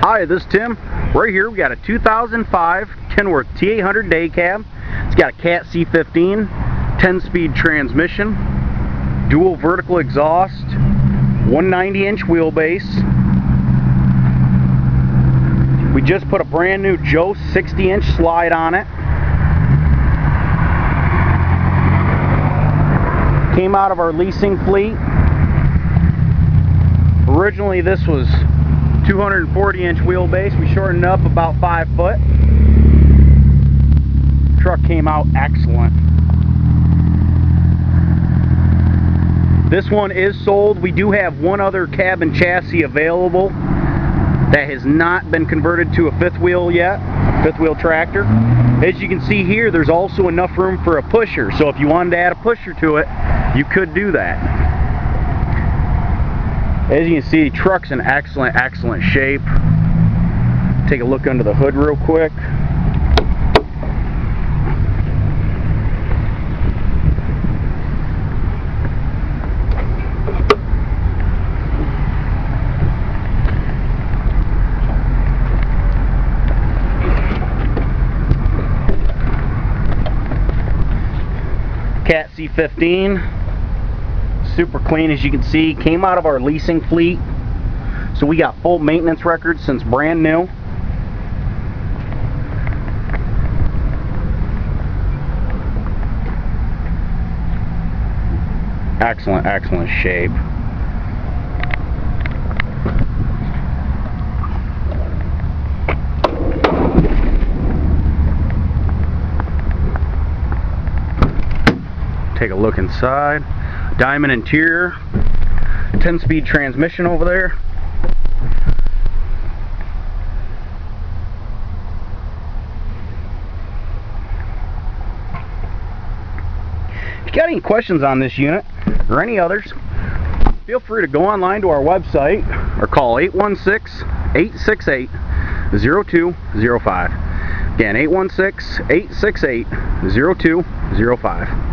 Hi, this is Tim. Right here we got a 2005 Kenworth T800 day cab. It's got a Cat C15, 10-speed transmission, dual vertical exhaust, 190-inch wheelbase. We just put a brand new Jost 60-inch slide on it. Came out of our leasing fleet. Originally this was 240-inch wheelbase. We shortened up about 5 foot. Truck came out excellent. This one is sold. We do have one other cab and chassis available that has not been converted to a fifth wheel yet, fifth wheel tractor. As you can see here, there's also enough room for a pusher, so if you wanted to add a pusher to it, you could do that. As you can see, the truck's in excellent shape. Take a look under the hood real quick. Cat C15. Super clean, as you can see. Came out of our leasing fleet, so we got full maintenance records since brand new. Excellent shape. Take a look inside. Diamond interior, 10-speed transmission over there. If you got any questions on this unit or any others, feel free to go online to our website or call 816-868-0205. Again, 816-868-0205.